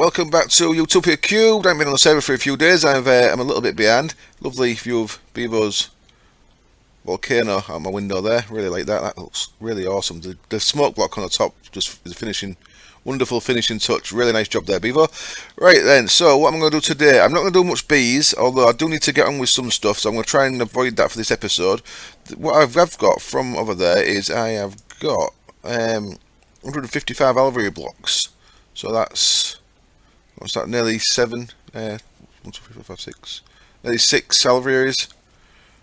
welcome back to Utopia³. I've been on the server for a few days. I'm a little bit behind. Lovely view of Bevo's volcano out my window there. Really like that. That looks really awesome. The smoke block on the top just is finishing. Wonderful finishing touch. Really nice job there, Bevo. Right then, so what I'm going to do today, I'm not going to do much bees, although I do need to get on with some stuff, so I'm going to try and avoid that for this episode. What I've got from over there is I have got 155 alveary blocks. So that's, what's that, nearly 7, 1, 2, 3, 4, 5, 6, nearly 6 alvearies.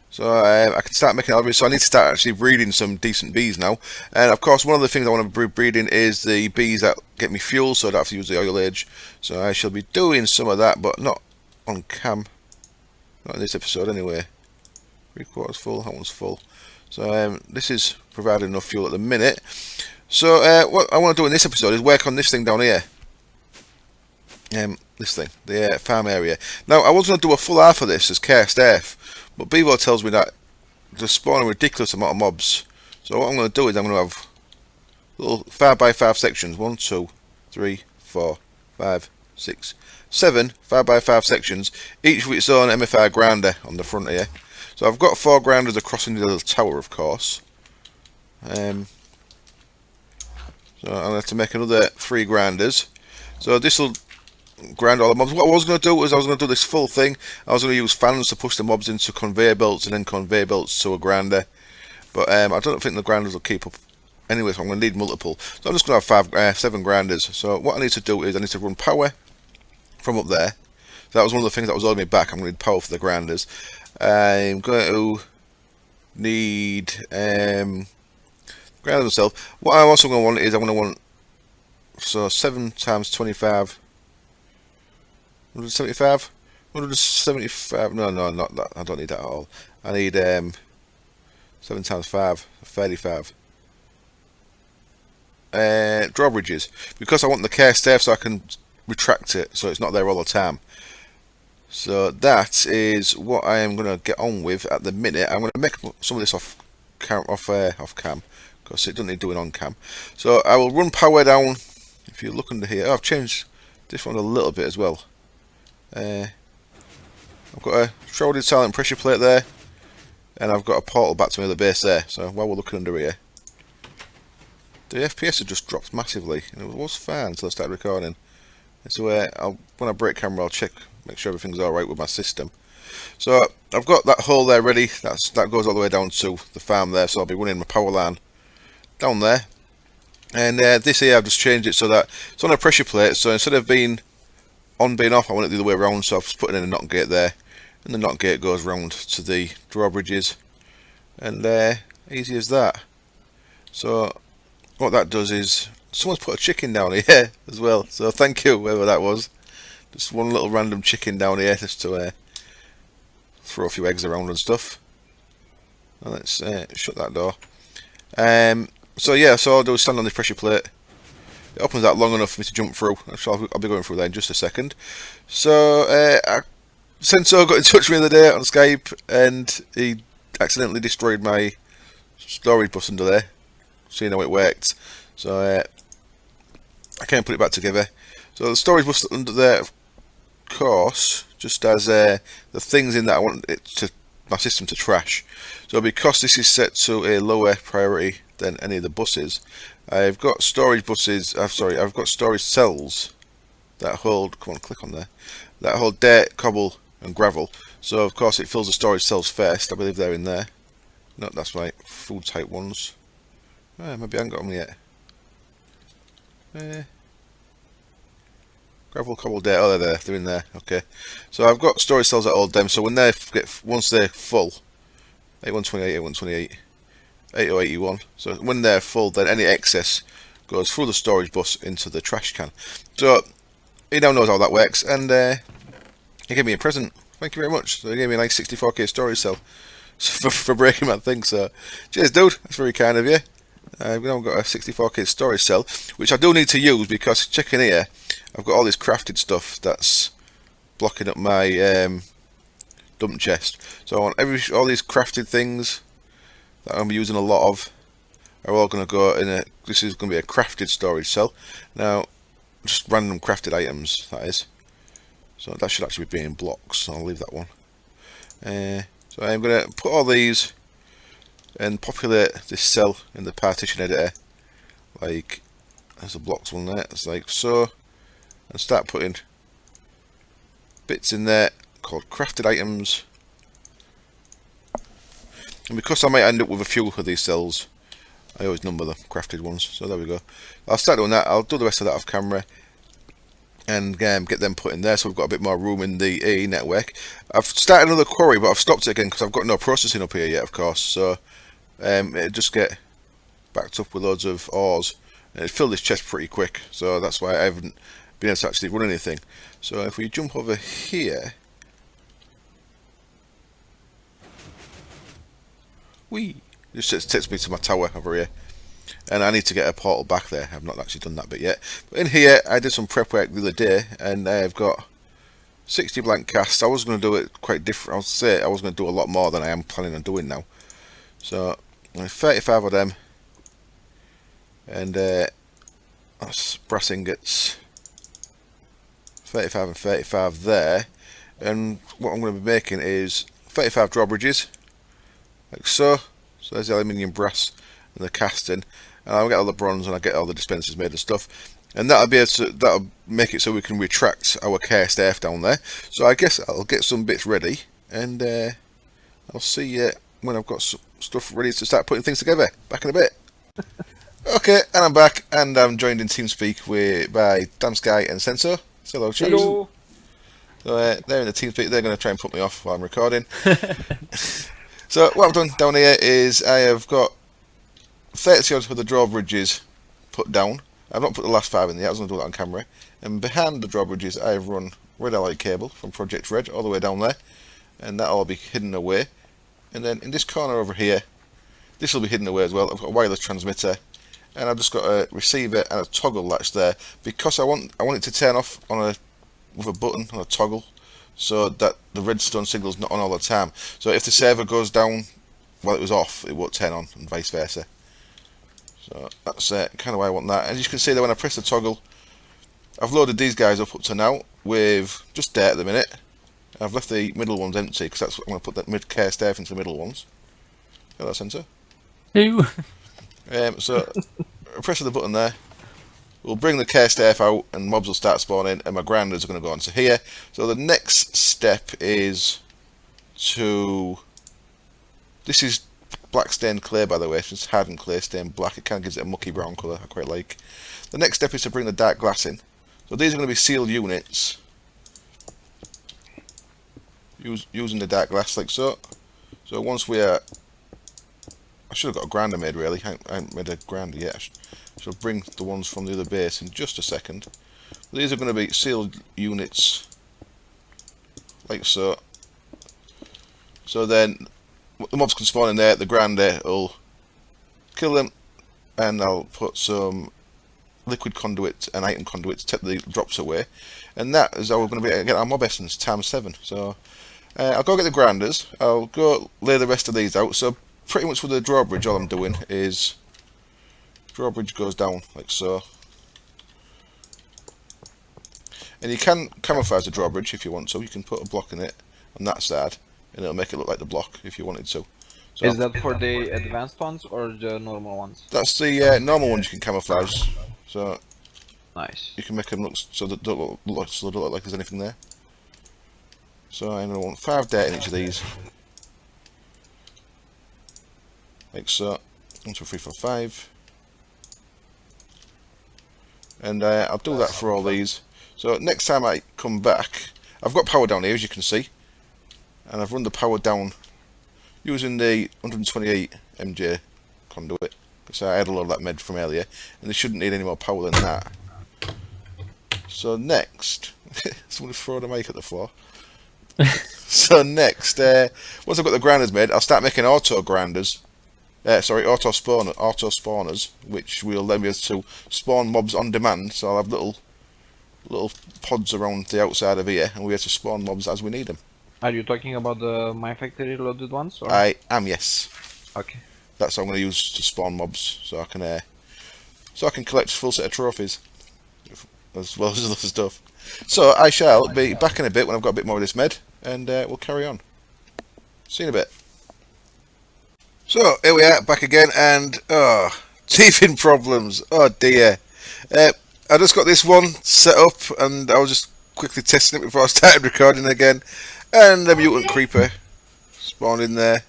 So I can start making alvearies, so I need to start actually breeding some decent bees now. And of course, one of the things I want to be breeding is the bees that get me fuel, so I don't have to use the oil age. So I shall be doing some of that, but not on cam. Not in this episode anyway. 3/4 full, that one's full. So this is providing enough fuel at the minute. So what I want to do in this episode is work on this thing down here. This thing, the farm area. Now I was going to do a full half of this as cast earth, but Bevo tells me that they're spawning a ridiculous amount of mobs. So what I'm going to do is I'm going to have little 5x5 sections. 1, 2, 3, 4, 5, 6, 7 5x5 sections, each with its own MFR grinder on the front here. So I've got 4 grinders across into the little tower, of course. So I'm going to have to make another 3 grinders. So this will grind all the mobs. What I was going to do was I was going to do this full thing. I was going to use fans to push the mobs into conveyor belts and then conveyor belts to a grinder. But I don't think the grinders will keep up anyway, so I'm going to need multiple. So I'm just going to have 7 grinders. So what I need to do is I need to run power from up there. So that was one of the things that was holding me back. I'm going to need power for the grinders. I'm going to need grinder myself. What I'm also going to want is I'm going to want, so 7 times 25, 175, 175. No, not that. I don't need that at all. I need 7 times 5, 35 drawbridges, because I want the cast there so I can retract it so it's not there all the time. So that is what I am going to get on with at the minute. I'm going to make some of this off cam because it doesn't need doing on cam. So I will run power down. If you look under here, I've changed this one a little bit as well. I've got a shrouded silent pressure plate there, and I've got a portal back to my other base there. So while we're looking under here, the FPS had just dropped massively, and it was fine until I started recording. And so when I break camera, I'll check, make sure everything's alright with my system. So I've got that hole there ready. That goes all the way down to the farm there. So I'll be running my power line down there. And this here I've just changed it so that it's on a pressure plate. So instead of being on, being off, I want it the other way around. So I've just put in a knot gate there, and the knot gate goes round to the drawbridges, and easy as that. So what that does is someone's put a chicken down here as well. So thank you, whoever that was. Just one little random chicken down here just to throw a few eggs around and stuff. Now let's shut that door. So yeah, so I'll do is stand on this pressure plate. It opens that long enough for me to jump through. So I'll be going through there in just a second. So Senso got in touch with me the other day on Skype, and he accidentally destroyed my storage bus under there, seeing how it worked. So I can't put it back together. So the storage bus under there, of course, just has the things in that I want my system to trash. So because this is set to a lower priority than any of the buses, I've got storage buses. I've got storage cells that hold. Come on, click on there. That hold dirt, cobble, and gravel. So of course it fills the storage cells first. I believe they're in there. No, that's right. Food type ones. Maybe I haven't got them yet. Gravel, cobble, dirt. Oh, they're there. They're in there. Okay. So I've got storage cells that hold them. So when once they're full, 8128, 8128. 8081. So when they're full, then any excess goes through the storage bus into the trash can. So he now knows how that works, and he gave me a present. Thank you very much. So he gave me a nice 64k storage cell for breaking that thing. So cheers, dude. That's very kind of you. I've now got a 64k storage cell, which I do need to use because check in here. I've got all this crafted stuff that's blocking up my dump chest. So I want all these crafted things that I'm using a lot of are all going to go in a. This is going to be a crafted storage cell. Now just random crafted items, that is. So that should actually be in blocks, so I'll leave that one. So I'm going to put all these and populate this cell in the partition editor. Like, there's a blocks one there, it's like so. And start putting bits in there called crafted items. And because I might end up with a few of these cells, I always number the crafted ones. So there we go. I'll start doing that. I'll do the rest of that off camera and get them put in there, so we've got a bit more room in the AE network. I've started another quarry, but I've stopped it again because I've got no processing up here yet, of course. So it'll just get backed up with loads of ores, and it filled this chest pretty quick. So that's why I haven't been able to actually run anything. So if we jump over here, this just takes me to my tower over here. And I need to get a portal back there. I've not actually done that bit yet. But in here, I did some prep work the other day, and I've got 60 blank casts. I was going to do it quite different. I'll say I was going to do a lot more than I am planning on doing now. So, 35 of them. And that's brass ingots. 35 and 35 there. And what I'm going to be making is 35 drawbridges. Like so. So there's the aluminium, brass, and the casting. And I'll get all the bronze and I'll get all the dispensers made and stuff. And that'll make it so we can retract our KSF down there. So I guess I'll get some bits ready, and I'll see you when I've got some stuff ready to start putting things together. Back in a bit. Okay, and I'm back, and I'm joined in TeamSpeak by Damsky and Sensor. Hello, chaps. Hello. So they're in the TeamSpeak. They're going to try and put me off while I'm recording. So what I've done down here is I have got 30 odd of the drawbridges put down. I've not put the last 5 in yet, I was going to do that on camera. And behind the drawbridges I have run red allied cable from Project Red all the way down there. And that'll all be hidden away. And then in this corner over here, this will be hidden away as well. I've got a wireless transmitter. And I've just got a receiver and a toggle latch there. Because I want it to turn off with a button on a toggle, so that the redstone signal's not on all the time. So if the server goes down while it was off, it won't turn on, and vice versa. So that's kind of why I want that. As you can see there, when I press the toggle, I've loaded these guys up to now with just dirt at the minute. I've left the middle ones empty because that's what I'm going to put that mid-care staff into the middle ones. Got that, Sensor? Hello. So I press the button there. We'll bring the care staff out and mobs will start spawning, and my grinders are going to go onto here. So the next step is to... This is black stained clay, by the way. It's just hardened clay stained black. It kind of gives it a mucky brown colour I quite like. The next step is to bring the dark glass in. So these are going to be sealed units. Using the dark glass like so. So once we are... I should have got a grinder made really. I haven't made a grinder yet. I shall bring the ones from the other base in just a second. These are going to be sealed units like so. So then the mobs can spawn in there, the grinder will kill them, and I'll put some liquid conduit and item conduit to take the drops away. And that is how we're going to be get our mob essence times 7. So I'll go get the grinders, I'll go lay the rest of these out. So pretty much with the drawbridge, all I'm doing is drawbridge goes down like so. And you can camouflage the drawbridge if you want to. You can put a block in it on that side, and it'll make it look like the block if you wanted to. So Is that for the advanced ones or the normal ones? that's the normal ones you can camouflage. So Nice. you can make them look so that don't look like there's anything there. So I'm going to want 5 dirt in each of these. Like so. 1, 2, 3, 4, 5. And I'll do that for all these. So next time I come back, I've got power down here as you can see, and I've run the power down using the 128 MJ conduit, because I had a lot of that made from earlier, and they shouldn't need any more power than that. So next, someone throw the mic at the floor. So next, once I've got the grinders made, I'll start making auto grinders. Auto spawners, which will then be able to spawn mobs on demand. So I'll have little pods around the outside of here, and we'll be able to spawn mobs as we need them. Are you talking about the My Factory loaded ones? Or? I am, yes. Okay. That's what I'm going to use to spawn mobs, so I can collect a full set of trophies. as well as other stuff. So I shall be back in a bit when I've got a bit more of this med, and we'll carry on. See you in a bit. So here we are back again, and teething problems. Oh dear. I just got this one set up, and I was just quickly testing it before I started recording again, and a mutant creeper spawned in there,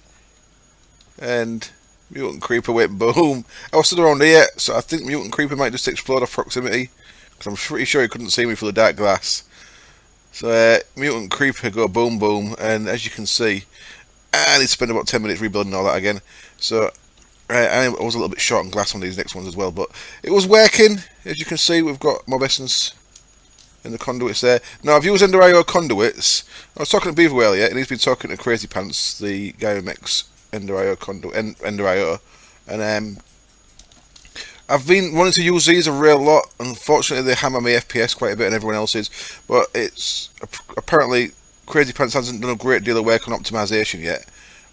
and mutant creeper went boom. I was stood around here, so I think mutant creeper might just explode off proximity, because I'm pretty sure he couldn't see me through the dark glass. So mutant creeper go boom boom, and as you can see, I need to spend about 10 minutes rebuilding all that again. So I was a little bit short on glass on these next ones as well, but it was working. As you can see, we've got mob essence in the conduits there. Now I've used aargh conduits. I was talking to Beaver earlier, and he's been talking to Crazy Pants, the guy who makes aargh conduit, aargh, and I've been wanting to use these a real lot. Unfortunately, they hammer my FPS quite a bit, and everyone else's. But it's apparently Crazy Pants hasn't done a great deal of work on optimization yet.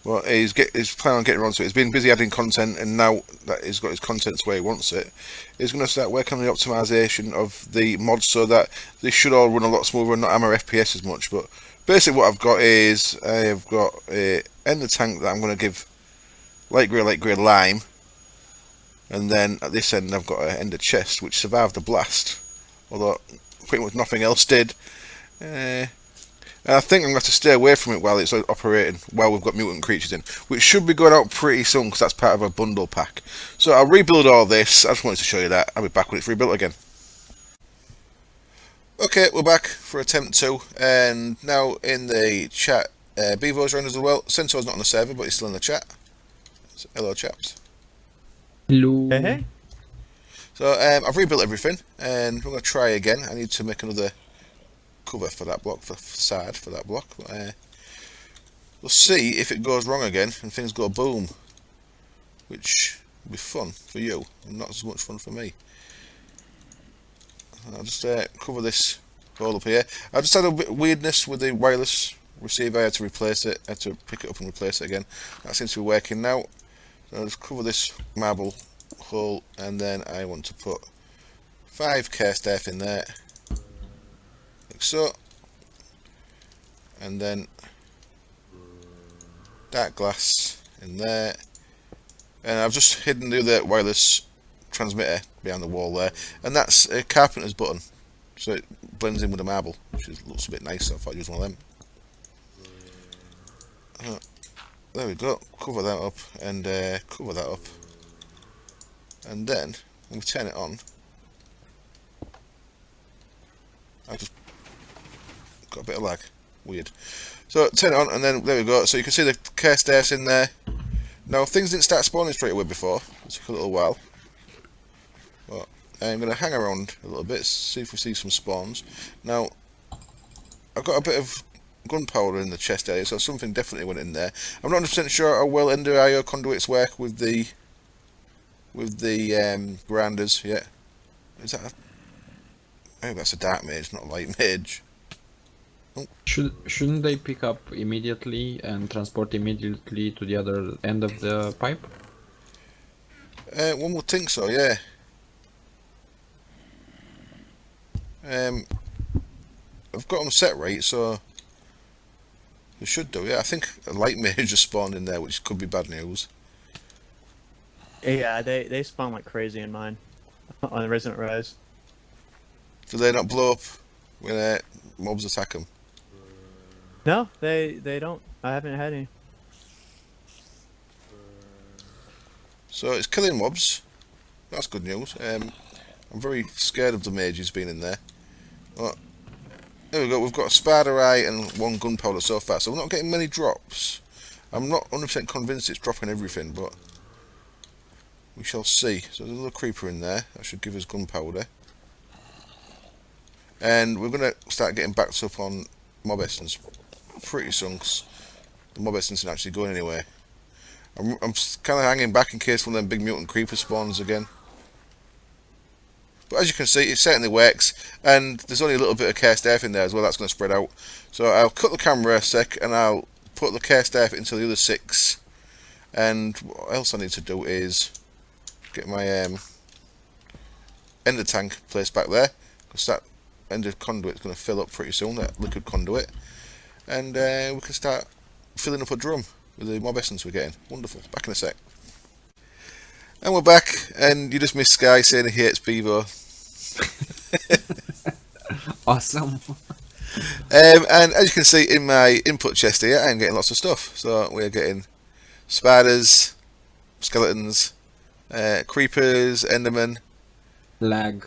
Well, he's planning on getting around to it. He's been busy adding content, and now that he's got his content where he wants it, he's going to start working on the optimization of the mods so that they should all run a lot smoother and not hammer FPS as much. But basically, what I've got is I've got a ender tank that I'm going to give light grey lime, and then at this end I've got an ender chest which survived the blast, although pretty much nothing else did. And I think I'm going to have to stay away from it while it's operating, while we've got mutant creatures in, which should be going out pretty soon because that's part of a bundle pack. So I'll rebuild all this. I just wanted to show you that. I'll be back when it's rebuilt again. Okay, we're back for attempt 2, and now in the chat, Bevo's around as well. Sensor's not on the server, but he's still in the chat. So, hello, chaps. Hello. Hey. So I've rebuilt everything, and we're going to try again. I need to make another cover for that block, for facade for that block. We'll see if it goes wrong again and things go boom, which will be fun for you and not as much fun for me. I'll just cover this hole up here. I just had a bit of weirdness with the wireless receiver. I had to replace it. I had to pick it up and replace it again. That seems to be working now. So I'll just cover this marble hole, and then I want to put 5 cast earth in there, like so, and then dark glass in there, and I've just hidden the other wireless transmitter behind the wall there, and that's a carpenter's button, so it blends in with the marble, which looks a bit nice. So I thought I'd use one of them. There we go. Cover that up, and cover that up, and then when we turn it on, I just got a bit of lag. Weird. So turn it on, and then there we go. So you can see the cast earth in there. Now things didn't start spawning straight away before. It took a little while. But I'm going to hang around a little bit, see if we see some spawns. Now I've got a bit of gunpowder in the chest area, so something definitely went in there. I'm not 100% sure how well aargh conduits work with the grinders yet. Is that maybe that's a dark mage, not a light mage. Oh. Shouldn't they pick up immediately and transport immediately to the other end of the pipe? One would think so, yeah. I've got them set right, so they should do. Yeah, I think a light mage just spawned in there, which could be bad news. Yeah, they spawn like crazy in mine on the Resident Rise. Do they not blow up when mobs attack them? No, they don't. I haven't had any. So it's killing mobs. That's good news. I'm very scared of the mages being in there. But there we go. We've got a spider eye and 1 gunpowder so far, so we're not getting many drops. I'm not 100% convinced it's dropping everything, but we shall see. So there's another creeper in there. That should give us gunpowder. And we're going to start getting backed up on mob essence pretty soon, 'cause the mob essence isn't actually going anywhere. I'm kind of hanging back in case one of them big mutant creeper spawns again. But as you can see, it certainly works, and there's only a little bit of cast earth in there as well. That's going to spread out. So I'll cut the camera a sec, and I'll put the cast earth into the other 6. And what else I need to do is get my ender tank placed back there. because that end of conduit is going to fill up pretty soon, that liquid conduit, and we can start filling up a drum with the mob essence we're getting. Wonderful. Back in a sec. And we're back, and you just missed Sky saying he hates Bevo. Awesome. And as you can see in my input chest here, I am getting lots of stuff. So we're getting spiders, skeletons, creepers, endermen, Lag.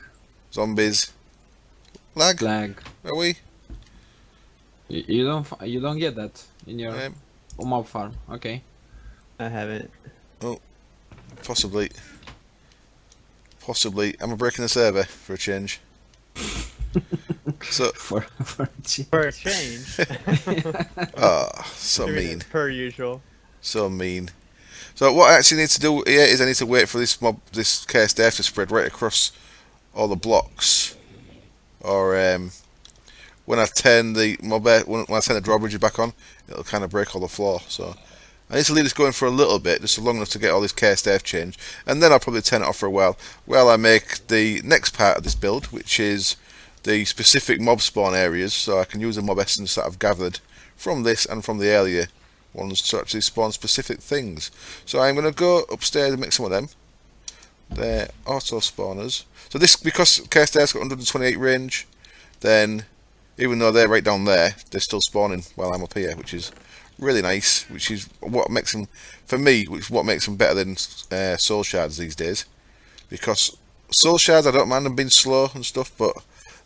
zombies. Lag? Lag. Are we? You don't get that in your mob farm. Okay. I haven't. Oh, possibly. Possibly. Am I breaking the server for a change? So For For a change. so mean. Per usual. So mean. So what I actually need to do here is I need to wait for this chaos death to spread right across all the blocks, or when I turn the when I turn the drawbridges back on, it'll kind of break all the floor. So I need to leave this going for a little bit, just long enough to get all this chaos death changed, and then I'll probably turn it off for a while I make the next part of this build, which is the specific mob spawn areas, so I can use the mob essence that I've gathered from this and from the earlier ones to actually spawn specific things. So I'm going to go upstairs and make some of them. They're auto spawners. So this, because chaos death's got 128 range, then even though they're right down there, they're still spawning while I'm up here, which is really nice, which is what makes them, for me, which is what makes them better than soul shards these days. Because soul shards, I don't mind them being slow and stuff, but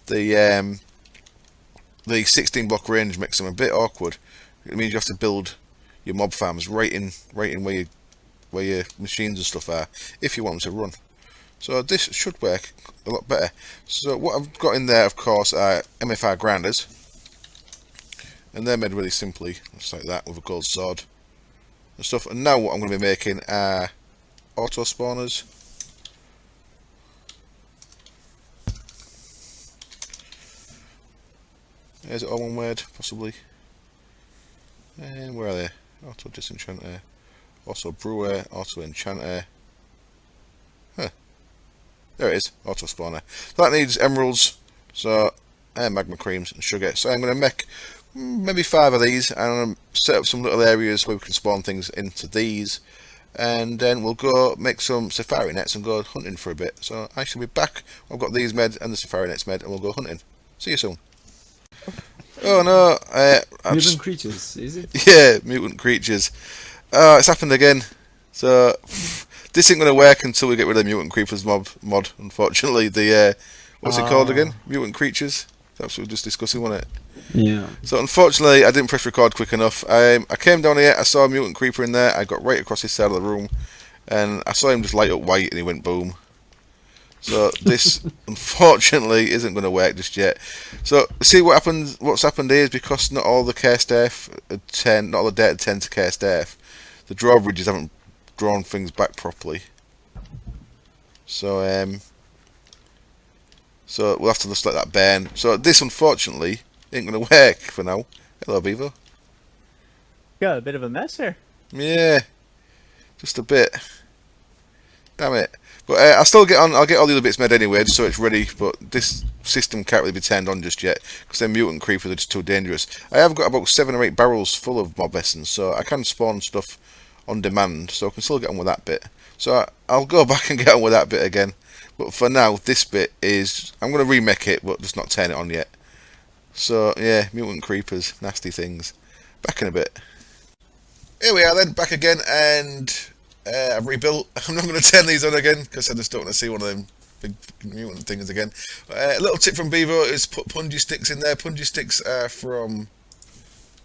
the 16 block range makes them a bit awkward. It means you have to build your mob farms right in where your machines and stuff are if you want them to run. So this should work a lot better. So what I've got in there, of course, are MFR grinders, and they're made really simply, just like that, with a gold sword and stuff. And now what I'm going to be making are auto spawners. Is it all one word, possibly? And where are they? Auto disenchanter, auto brewer, auto enchanter. Huh. There it is, auto spawner. So that needs emeralds, so and magma creams and sugar. So I'm going to make maybe 5 of these, and I'm going to set up some little areas where we can spawn things into these, and then we'll go make some safari nets and go hunting for a bit. So I shall be back. I've got these made and the safari nets made, and we'll go hunting. See you soon. Oh no, Mutant creatures, is it? yeah, mutant creatures. It's happened again. So this ain't gonna work until we get rid of the mutant creepers mod. Unfortunately, the what's it called again? Mutant creatures. That's what we were just discussing, wasn't it? Yeah. So unfortunately, I didn't press record quick enough. I came down here, I saw a mutant creeper in there. I got right across his side of the room, and I saw him just light up white, and he went boom. So this unfortunately isn't going to work just yet. So see what happens. What's happened here is because not all the chaos death not all the data tend to chaos death, the drawbridges haven't drawn things back properly. So so we'll have to just let that burn. So this unfortunately ain't going to work for now. Hello, Beaver. Got a bit of a mess here. Yeah, just a bit. Damn it. But I'll still get on. I'll get all the other bits made anyway, just so it's ready. But this system can't really be turned on just yet because them mutant creepers are just too dangerous. I have got about 7 or 8 barrels full of mob essence, so I can spawn stuff on demand. So I can still get on with that bit. So I'll go back and get on with that bit again. But for now, this bit is I'm going to remake it, but just not turn it on yet. So yeah, mutant creepers, nasty things. Back in a bit. Here we are then, back again, and I've rebuilt. I'm not going to turn these on again because I just don't want to see one of them big mutant things again. A little tip from Bevo is put punji sticks in there. Punji sticks are from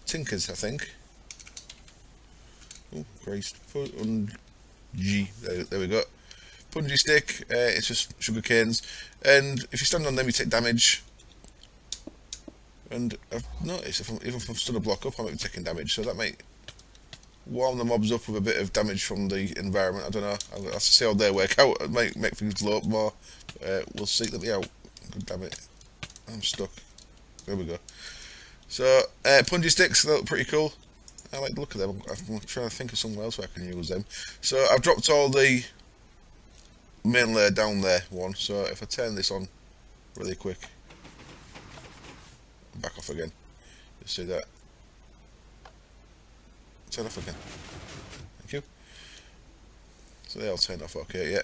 Tinkers, I think. Oh Christ! Punji. There we go. Punji stick. It's just sugar canes, and if you stand on them, you take damage. And I've noticed even if I've stood a block up, I might be taking damage, so that might warm the mobs up with a bit of damage from the environment. I don't know. I'll have to see how they work out. It might make things glow up more. We'll see. Let me out. God damn it. I'm stuck. There we go. So, punji sticks, they look pretty cool. I like the look of them. I'm trying to think of somewhere else where I can use them. So, I've dropped all the main layer down there, one. So, if I turn this on really quick. back off again. You see that? Turn off again. Thank you. So they all turned off. Okay, yeah.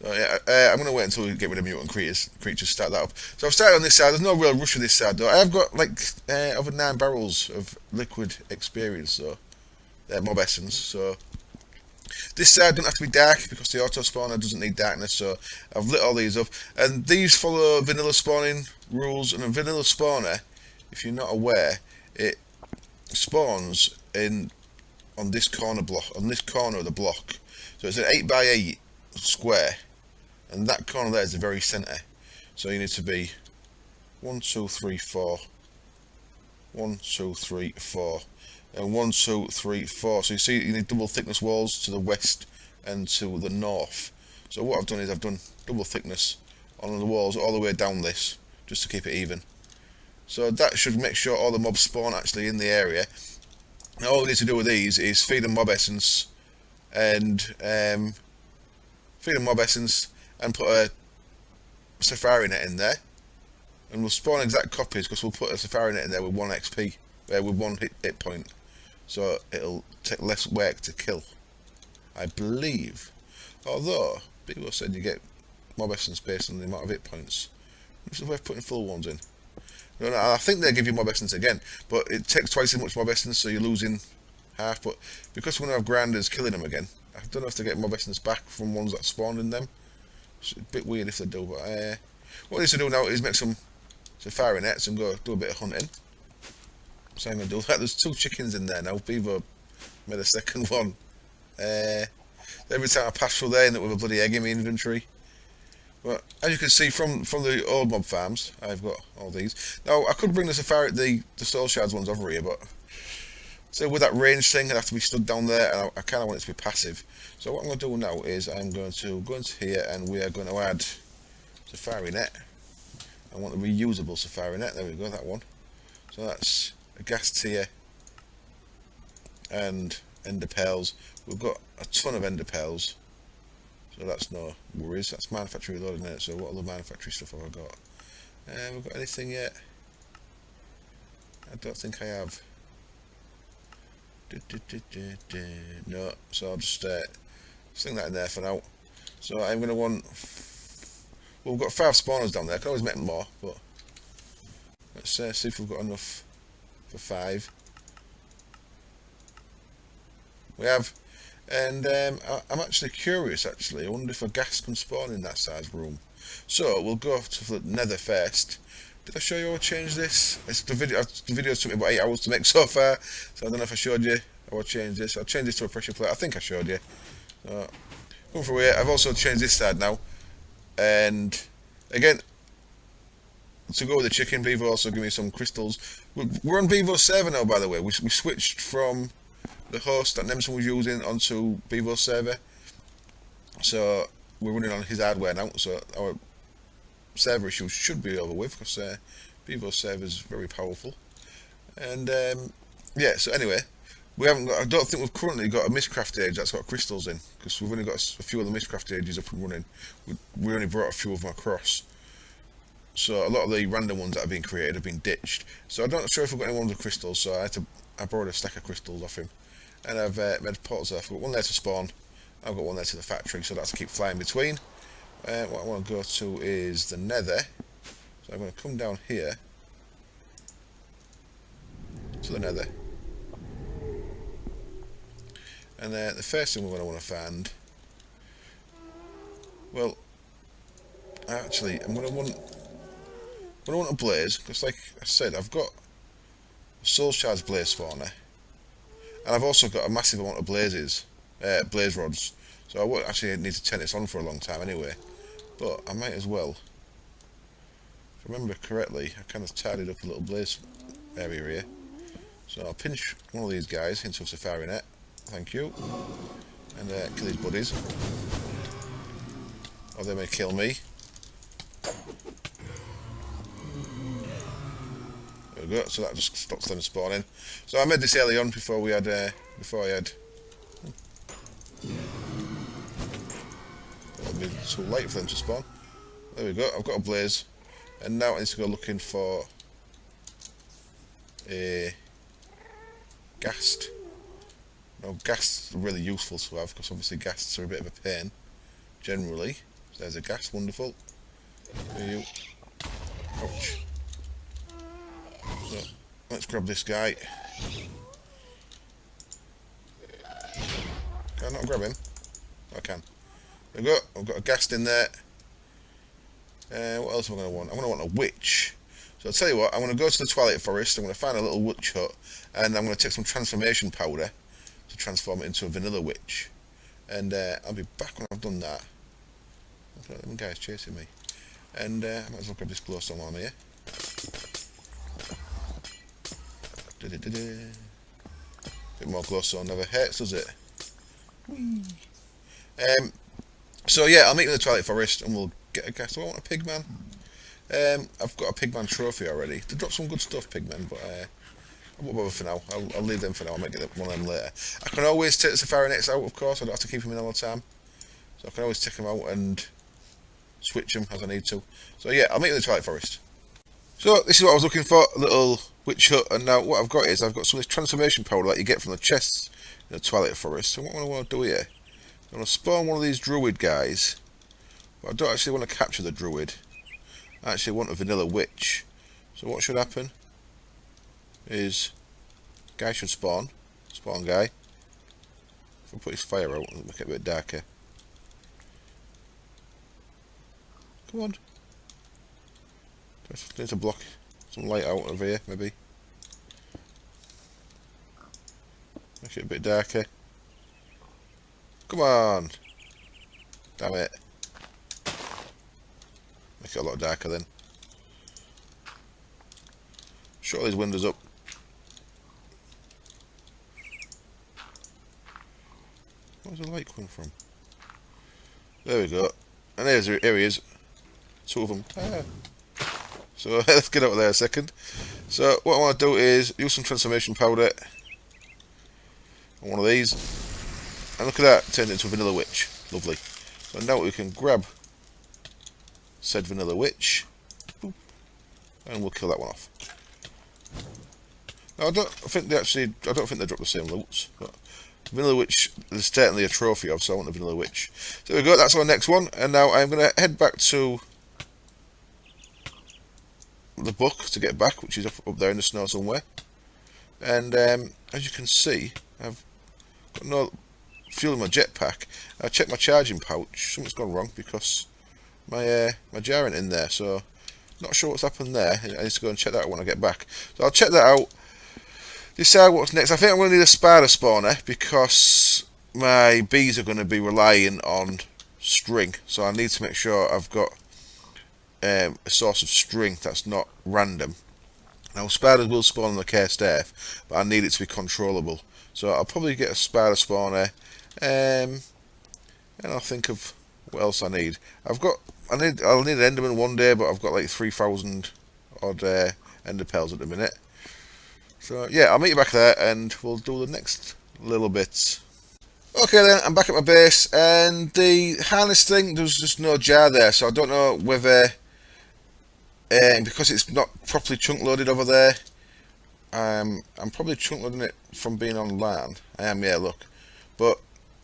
So yeah, I'm gonna wait until we get rid of mutant creatures. Start that up. So I've started on this side. There's no real rush with this side though. I have got like over 9 barrels of liquid experience, so mob essence. So this side doesn't have to be dark because the auto spawner doesn't need darkness. So I've lit all these up, and these follow vanilla spawning rules. And a vanilla spawner, if you're not aware, it spawns on this corner block, on this corner of the block. So it's an 8x8 square, and that corner there is the very centre. So you need to be 1, 2, 3, 4, 1, 2, 3, 4, and 1, 2, 3, 4. So you see, you need double thickness walls to the west and to the north. So what I've done is I've done double thickness on the walls all the way down this, just to keep it even. So that should make sure all the mobs spawn actually in the area. Now all we need to do with these is feed them mob essence and put a safari net in there, and we'll spawn exact copies because we'll put a safari net in there with 1 XP, with 1 hit point, so it'll take less work to kill, I believe. Although people said you get mob essence based on the amount of hit points. It's worth putting full ones in. No, I think they give you mob essence again, but it takes twice as much mob essence, so you're losing half. But because we're going to have grinders killing them again, I don't know if they get mob essence back from ones that spawned in them. It's a bit weird if they do, but what I need to do now is make some safari nets and go do a bit of hunting. So I'm going to do that. There's 2 chickens in there now. Beaver made a second one. Every time I pass through there, I end up with a bloody egg in my inventory. But as you can see from the old mob farms, I've got all these. Now I could bring the safari, the soul shards ones over here, but so with that range thing, I'd have to be stood down there, and I kind of want it to be passive. So what I'm going to do now is I'm going to go into here, and we are going to add safari net. I want a reusable safari net. There we go, that one. So that's a gas tier and ender pearls. We've got a ton of ender pearls, so that's no worries. That's manufacturing reloaded in it. So what other manufacturing stuff have I got? We've got anything yet? I don't think I have. No, so I'll just sling that in there for now. So I'm going to want... Well, we've got 5 spawners down there. I can always make more, but let's see if we've got enough for 5. We have, and I'm actually curious. Actually, I wonder if a ghast can spawn in that size room. So we'll go to the nether first. Did I show you how to change this? The video took me about 8 hours to make so far, so I don't know if I showed you how I changed this. I'll change this to a pressure plate. I think I showed you. So, come through here. I've also changed this side now, and again, to go with the chicken, Beaver also give me some crystals. We're on Beaver's server now, by the way. We switched from the host that Nemson was using onto Beaver's server, so we're running on his hardware now. So our server issues should be over with because Beaver's server is very powerful. And yeah, so anyway, we haven't got, I don't think we've currently got a Mistcraft age that's got crystals in, because we've only got a few of the Mistcraft ages up and running. We only brought a few of them across, so a lot of the random ones that have been created have been ditched. So I'm not sure if we've got any ones with crystals, so I borrowed a stack of crystals off him, and I've made portals there. I've got one there to spawn, I've got one there to the factory, so that's to keep flying between. What I want to go to is the nether, so I'm going to come down here to the nether, and the first thing we're going to want to find, well, actually I'm going to want a blaze, because like I said, I've got a soul shards blaze spawner, and I've also got a massive amount of blaze rods, so I won't actually need to turn this on for a long time anyway. But I might as well. If I remember correctly, I kind of tidied up a little blaze area here. So I'll pinch one of these guys into a safari net. Thank you. And kill his buddies. Or they may kill me. There we go. So that just stops them spawning. So I made this early on before we had It'll be too late for them to spawn. There we go, I've got a blaze. And now I need to go looking for a ghast. Now ghasts are really useful to have because obviously ghasts are a bit of a pain generally. So there's a ghast, wonderful. There you. Ouch. So, let's grab this guy. Can I not grab him? I can. There we go. I've got a ghast in there. What else am I going to want? I'm going to want a witch. So I'll tell you what, I'm going to go to the Twilight Forest, I'm going to find a little witch hut, and I'm going to take some transformation powder to transform it into a vanilla witch. And I'll be back when I've done that. Look at them guys chasing me. And I might as well grab this glowstone on here. Bit more glowstone never hurts, does it? So yeah, I'll meet you in the Twilight Forest and we'll get a ghast. Do I want a pigman? I've got a pigman trophy already. They dropped some good stuff, pigmen, but I won't bother for now. I'll leave them for now. I might get one of them later. I can always take the Safari Nets out, of course. I don't have to keep them in all the time. So I can always take them out and switch them as I need to. So yeah, I'll meet you in the Twilight Forest. So this is what I was looking for, a little witch hut, and now what I've got is I've got some of this transformation powder that you get from the chests in the Twilight Forest. So what I want to do here, I want to spawn one of these druid guys, but I don't actually want to capture the druid. I actually want a vanilla witch. So what should happen is guy should spawn guy. If I put his fire out, it'll make it a bit darker. Come on. Just need to block some light out over here, maybe. Make it a bit darker. Come on! Damn it. Make it a lot darker then. Shut all these windows up. Where's the light coming from? There we go. And here he is. Two of them. Ah. So let's get out of there a second. So what I want to do is use some transformation powder on one of these. And look at that, turned into a vanilla witch. Lovely. So now we can grab said vanilla witch. Boop, and we'll kill that one off. Now I don't think they drop the same loots, but vanilla witch is certainly a trophy of, so I want the vanilla witch. So there we go, that's our next one, and now I'm gonna head back to the book to get back, which is up there in the snow somewhere. And as you can see, I've got no fuel in my jetpack. I checked my charging pouch. Something's gone wrong because my jar ain't in there. So not sure what's happened there. I need to go and check that out when I get back. So I'll check that out. Decide what's next. I think I'm going to need a spider spawner because my bees are going to be relying on string. So I need to make sure I've got a source of string that's not random. Now spiders will spawn on the cursed earth, but I need it to be controllable. So I'll probably get a spider spawner, and I'll think of what else I need. I'll need an enderman one day, but I've got like 3,000 odd ender pearls at the minute. So yeah, I'll meet you back there, and we'll do the next little bits. Okay then, I'm back at my base, and the harness thing, there's just no jar there, so I don't know whether because it's not properly chunk loaded over there. I'm probably chunk loading it from being on LAN. I am, yeah, look. But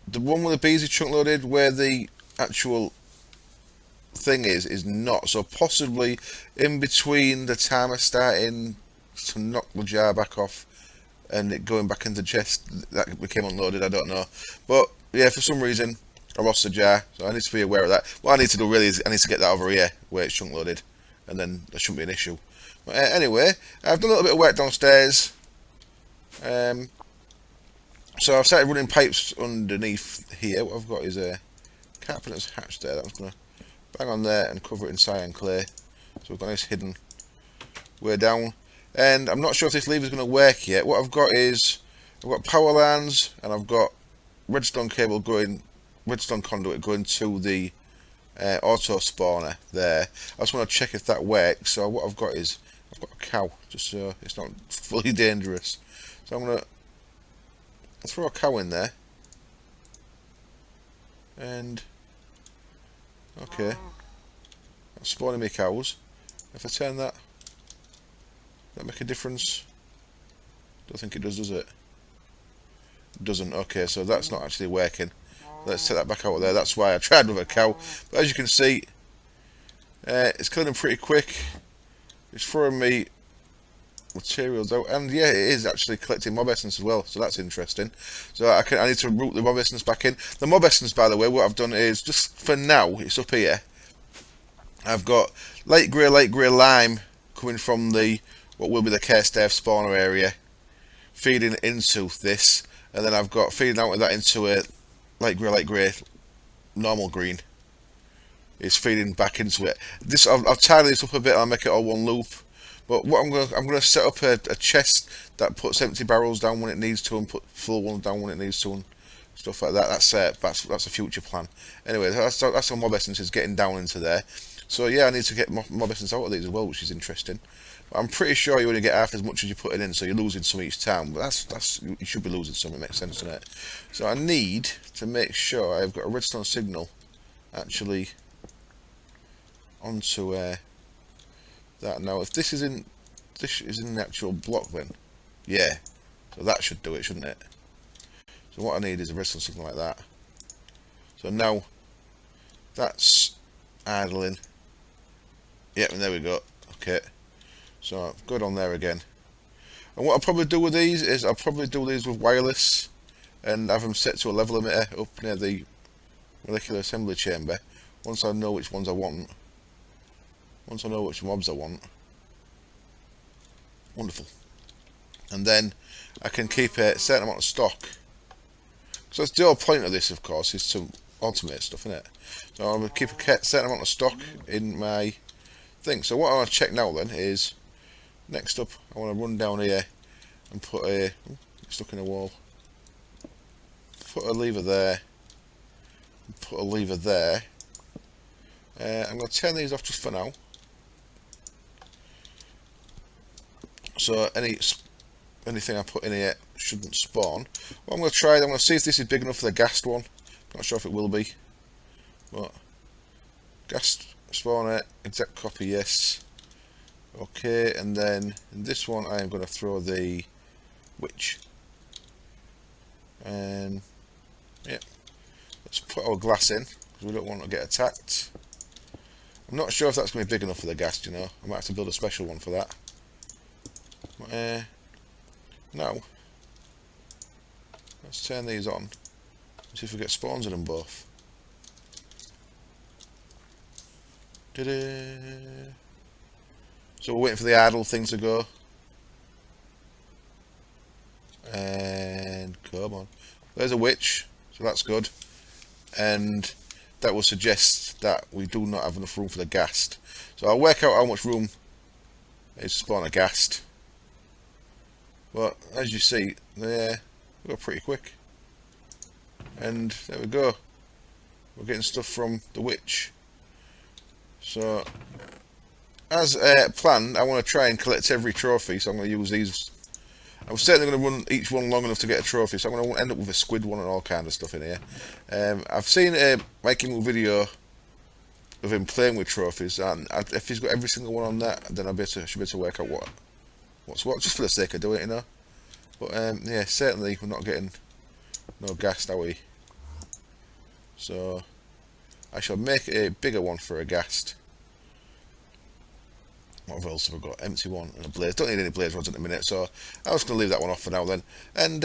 the one with the bees is chunk loaded, where the actual thing is not. So possibly in between the timer starting to knock the jar back off and it going back into the chest, that became unloaded, I don't know. But yeah, for some reason I lost the jar, so I need to be aware of that. What I need to do really is I need to get that over here where it's chunk loaded, and then there shouldn't be an issue. But anyway, I've done a little bit of work downstairs. So I've started running pipes underneath here. What I've got is a carpenter's hatch there that I'm going to bang on there and cover it in cyan clay. So we've got a nice hidden way down. And I'm not sure if this lever is going to work yet. What I've got is, I've got power lines and I've got redstone conduit going to the auto spawner there. I just want to check if that works. So what I've got is, I've got a cow, just so it's not fully dangerous. So I'm going to throw a cow in there. And, okay. That's spawning me cows. If I turn that, that make a difference? Don't think it does it? It doesn't. Okay, so that's not actually working. Let's take that back out of there. That's why I tried with a cow. But as you can see, it's killing them pretty quick. It's throwing me materials out, and yeah, it is actually collecting mob essence as well, so that's interesting. So I need to route the mob essence back in. The mob essence, by the way, what I've done is, just for now, it's up here. I've got light grey lime coming from the what will be the K-Staff spawner area, feeding into this, and then I've got feeding out of that into a light grey normal green. It's feeding back into it. This I'll tidy this up a bit. I'll make it all one loop. But what I'm going to set up a chest that puts empty barrels down when it needs to, and put full ones down when it needs to, and stuff like that. That's a future plan. Anyway, that's how mob essence is getting down into there. So yeah, I need to get mob essence out of these as well, which is interesting. But I'm pretty sure you only get half as much as you're putting in, so you're losing some each time. But that's you should be losing some. It makes sense, doesn't it? So I need to make sure I've got a redstone signal actually onto that. Now if this is in the actual block, then yeah, so that should do it, shouldn't it? So what I need is a redstone signal like that. So now that's idling. Yep, and there we go. Okay, so I've got on there again. And what I'll probably do with these is I'll probably do these with wireless and have them set to a level limiter up near the molecular assembly chamber. Once I know which ones I want. Once I know which mobs I want. Wonderful. And then I can keep a certain amount of stock. So that's the whole point of this, of course, is to automate stuff, isn't it? So I'm going to keep a certain amount of stock in my thing. So what I want to check now then is, next up, I want to run down here and put a, stuck in a wall. Put a lever there. Put a lever there. I'm going to turn these off just for now. So anything I put in here shouldn't spawn. What I'm going to try, I'm going to see if this is big enough for the ghast one. Not sure if it will be. But ghast spawner, exact copy, yes. Okay, and then in this one I am going to throw the witch. And yeah, let's put our glass in because we don't want to get attacked. I'm not sure if that's going to be big enough for the ghast, you know. I might have to build a special one for that. Now, let's turn these on and see if we get spawns in them both. So we're waiting for the idle thing to go. And come on. There's a witch, so that's good. And that will suggest that we do not have enough room for the ghast. So I'll work out how much room is to spawn a ghast. But as you see, there we go pretty quick. And there we go. We're getting stuff from the witch. So as planned, I want to try and collect every trophy, so I'm going to use these. I'm certainly going to run each one long enough to get a trophy, so I'm going to end up with a squid one and all kind of stuff in here. I've seen a making a video of him playing with trophies, and if he's got every single one on that, then I should be able to work out what's what, just for the sake of doing it, you know. But yeah, certainly we're not getting no ghast, are we? So I shall make a bigger one for a ghast. What else have I got? Empty one and a blaze. Don't need any blaze rods at the minute, so I'm just going to leave that one off for now then. And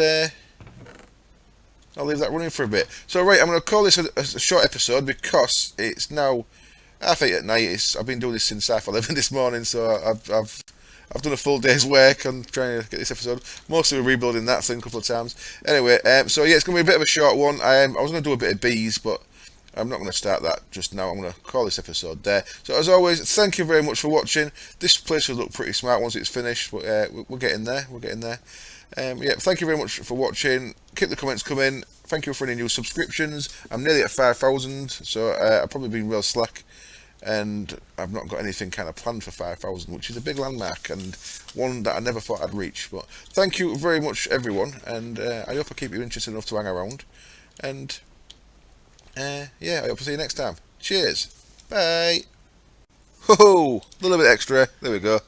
I'll leave that running for a bit. So right, I'm going to call this a short episode because it's now 8:30 at night. I've been doing this since 11:30 this morning, so I've done a full day's work on trying to get this episode. Mostly rebuilding that thing a couple of times. Anyway, so yeah, it's going to be a bit of a short one. I was going to do a bit of bees, but I'm not going to start that just now. I'm going to call this episode there. So as always, thank you very much for watching. This place will look pretty smart once it's finished, but we're getting there. We're getting there. Yeah, thank you very much for watching. Keep the comments coming. Thank you for any new subscriptions. I'm nearly at 5,000, so I've probably been real slack. And I've not got anything kind of planned for 5,000, which is a big landmark and one that I never thought I'd reach. But thank you very much, everyone, and I hope I keep you interested enough to hang around. And yeah, I hope to see you next time. Cheers. Bye. Ho-ho! A little bit extra. There we go.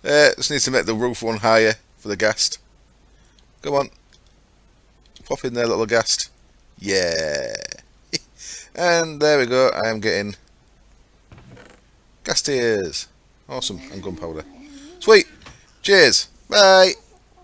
Just need to make the roof one higher for the ghast. Come on. Pop in there, little ghast. Yeah. And there we go. I am getting gas tears. Awesome. And gunpowder. Sweet. Cheers. Bye.